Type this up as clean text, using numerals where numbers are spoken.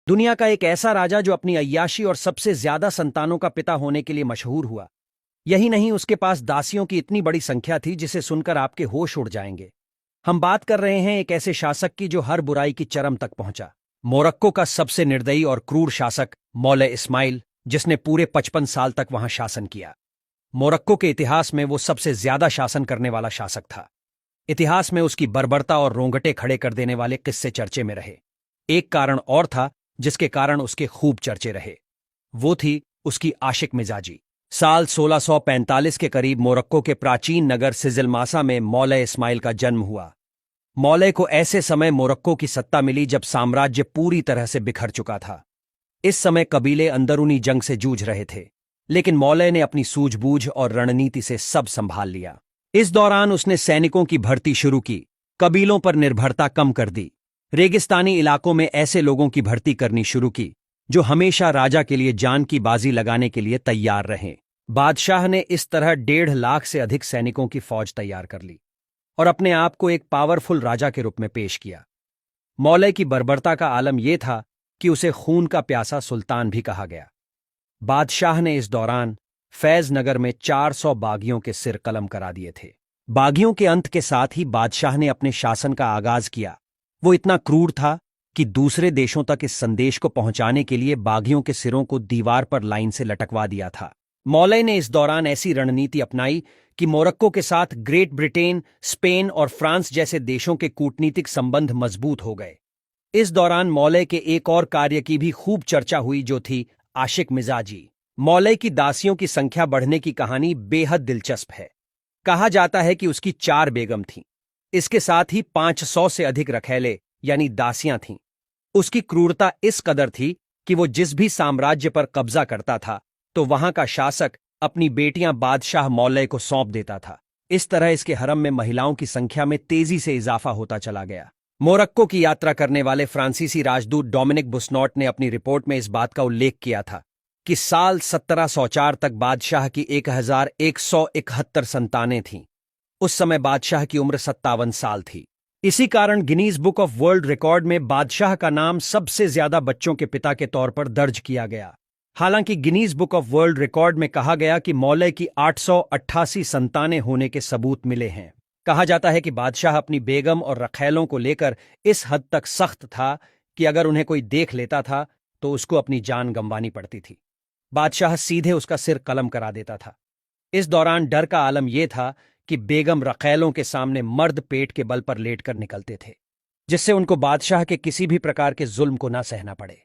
दुनिया का एक ऐसा राजा जो अपनी अय्याशी और सबसे ज्यादा संतानों का पिता होने के लिए मशहूर हुआ। यही नहीं, उसके पास दासियों की इतनी बड़ी संख्या थी जिसे सुनकर आपके होश उड़ जाएंगे। हम बात कर रहे हैं एक ऐसे शासक की जो हर बुराई की चरम तक पहुंचा। मोरक्को का सबसे निर्दयी और क्रूर शासक मौले इस्माइल, जिसने पूरे 55 साल तक वहां शासन किया। मोरक्को के इतिहास में वो सबसे ज्यादा शासन करने वाला शासक था। इतिहास में उसकी बर्बरता और रोंगटे खड़े कर देने वाले किस्से चर्चे में रहे। एक कारण और था जिसके कारण उसके खूब चर्चे रहे। वो थी उसकी आशिक मिजाजी। साल 1645 के करीब मोरक्को के प्राचीन नगर सिजिलमासा में मौले इस्माइल का जन्म हुआ। मौले को ऐसे समय मोरक्को की सत्ता मिली जब साम्राज्य पूरी तरह से बिखर चुका था। इस समय कबीले अंदरूनी जंग से जूझ रहे थे, लेकिन मौले ने अपनी सूझबूझ और रणनीति से सब संभाल लिया। इस दौरान उसने सैनिकों की भर्ती शुरू की, कबीलों पर निर्भरता कम कर दी, रेगिस्तानी इलाकों में ऐसे लोगों की भर्ती करनी शुरू की जो हमेशा राजा के लिए जान की बाजी लगाने के लिए तैयार रहें। बादशाह ने इस तरह 1.5 लाख से अधिक सैनिकों की फौज तैयार कर ली और अपने आप को एक पावरफुल राजा के रूप में पेश किया। मौले की बर्बरता का आलम यह था कि उसे खून का प्यासा सुल्तान भी कहा गया। बादशाह ने इस दौरान फैज नगर में 400 बागियों के सिर कलम करा दिए थे। बागियों के अंत के साथ ही बादशाह ने अपने शासन का आगाज किया। वो इतना क्रूर था कि दूसरे देशों तक इस संदेश को पहुंचाने के लिए बागियों के सिरों को दीवार पर लाइन से लटकवा दिया था। मौले ने इस दौरान ऐसी रणनीति अपनाई कि मोरक्को के साथ ग्रेट ब्रिटेन, स्पेन और फ्रांस जैसे देशों के कूटनीतिक संबंध मजबूत हो गए। इस दौरान मौले के एक और कार्य की भी खूब चर्चा हुई, जो थी आशिक मिजाजी। मौले की दासियों की संख्या बढ़ने की कहानी बेहद दिलचस्प है। कहा जाता है कि उसकी 4 बेगम थीं। इसके साथ ही 500 से अधिक रखैले यानी दासियां थीं। उसकी क्रूरता इस कदर थी कि वो जिस भी साम्राज्य पर कब्जा करता था तो वहां का शासक अपनी बेटियां बादशाह मौले को सौंप देता था। इस तरह इसके हरम में महिलाओं की संख्या में तेजी से इजाफा होता चला गया। मोरक्को की यात्रा करने वाले फ्रांसीसी राजदूत डोमिनिक बुसनॉट ने अपनी रिपोर्ट में इस बात का उल्लेख किया था कि साल 1704 तक बादशाह की 1171 संतानें थीं। उस समय बादशाह की उम्र 57 साल थी। इसी कारण Guinness book of world record में बादशाह का नाम सबसे ज्यादा बच्चों के पिता के तौर पर दर्ज किया गया। हालांकि Guinness book of world record में कहा गया कि मौले की 888 संतानें होने के सबूत मिले हैं। कहा जाता है कि बादशाह अपनी बेगम और रखैलों को लेकर इस हद तक सख्त था कि अगर उन्हें कोई देख लेता था तो उसको अपनी जान गंवानी पड़ती थी। बादशाह सीधे उसका सिर कलम करा देता था। इस दौरान डर का आलम यह था कि बेगम रखैलों के सामने मर्द पेट के बल पर लेटकर निकलते थे, जिससे उनको बादशाह के किसी भी प्रकार के जुल्म को न सहना पड़े।